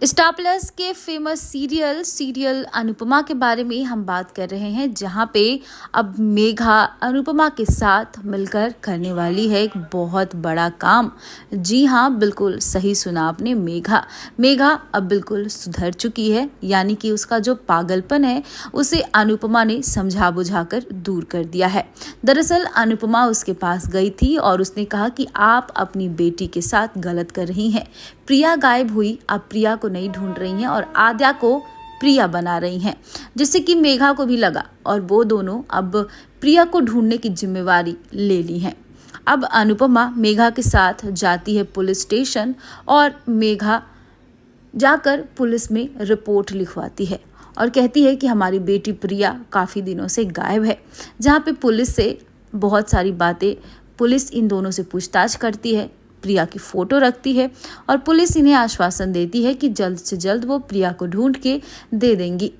Star plus के famous serial Anupama के बारे में हम बात कर रहे हैं, जहां पे अब मेघा अनुपमा के साथ मिलकर करने वाली है एक बहुत बड़ा काम। जी हाँ, बिल्कुल सही सुना आपने। मेघा अब बिल्कुल सुधर चुकी है, यानी कि उसका जो पागलपन है उसे अनुपमा ने समझा बुझा कर दूर कर दिया है। दरअसल अनुपमा उसके पास गई थी और उसने कहा कि आप अपनी बेटी के साथ गलत कर रही हैं। प्रिया गायब हुई, अब प्रिया को नहीं ढूंढ रही हैं और आद्या को प्रिया बना रही हैं, जिससे कि मेघा को भी लगा और वो दोनों अब प्रिया को ढूंढने की जिम्मेवारी ले ली है। अब अनुपमा मेघा के साथ जाती है पुलिस स्टेशन और मेघा जाकर पुलिस में रिपोर्ट लिखवाती है और कहती है कि हमारी बेटी प्रिया काफ़ी दिनों से गायब है। जहाँ पे पुलिस से बहुत सारी बातें, पुलिस इन दोनों से पूछताछ करती है, प्रिया की फोटो रखती है और पुलिस इन्हें आश्वासन देती है कि जल्द से जल्द वो प्रिया को ढूंढ के दे देंगी।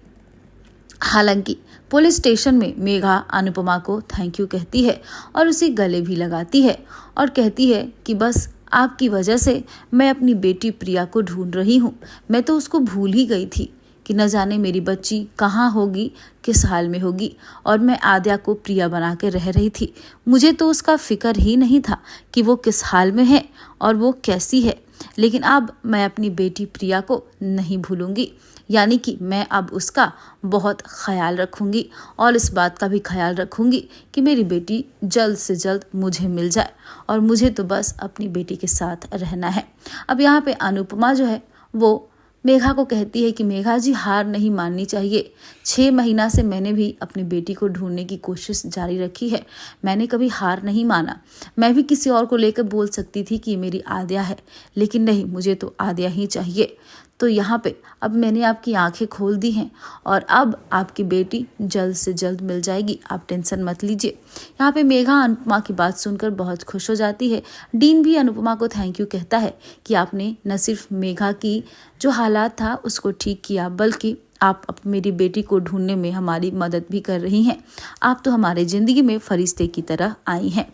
हालांकि पुलिस स्टेशन में मेघा अनुपमा को थैंक यू कहती है और उसे गले भी लगाती है और कहती है कि बस आपकी वजह से मैं अपनी बेटी प्रिया को ढूंढ रही हूँ। मैं तो उसको भूल ही गई थी कि न जाने मेरी बच्ची कहाँ होगी, किस हाल में होगी, और मैं आद्या को प्रिया बना के रह रही थी। मुझे तो उसका फिक्र ही नहीं था कि वो किस हाल में है और वो कैसी है। लेकिन अब मैं अपनी बेटी प्रिया को नहीं भूलूंगी, यानी कि मैं अब उसका बहुत ख्याल रखूंगी और इस बात का भी ख्याल रखूंगी कि मेरी बेटी जल्द से जल्द मुझे मिल जाए और मुझे तो बस अपनी बेटी के साथ रहना है। अब यहाँ पे अनुपमा जो है वो मेघा को कहती है कि मेघा जी, हार नहीं माननी चाहिए। 6 महीना से मैंने भी अपनी बेटी को ढूंढने की कोशिश जारी रखी है। मैंने कभी हार नहीं माना। मैं भी किसी और को लेकर बोल सकती थी कि ये मेरी आद्या है, लेकिन नहीं, मुझे तो आद्या ही चाहिए। तो यहाँ पे अब मैंने आपकी आंखें खोल दी हैं और अब आपकी बेटी जल्द से जल्द मिल जाएगी, आप टेंशन मत लीजिए। यहाँ पे मेघा अनुपमा की बात सुनकर बहुत खुश हो जाती है। डीन भी अनुपमा को थैंक यू कहता है कि आपने न सिर्फ मेघा की जो हालात था उसको ठीक किया, बल्कि आप मेरी बेटी को ढूंढने में हमारी मदद भी कर रही हैं। आप तो हमारे ज़िंदगी में फरिश्ते की तरह आई हैं।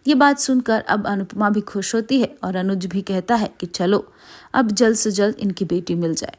ये बात सुनकर अब अनुपमा भी खुश होती है और अनुज भी कहता है कि चलो अब जल्द से जल्द इनकी बेटी मिल जाए।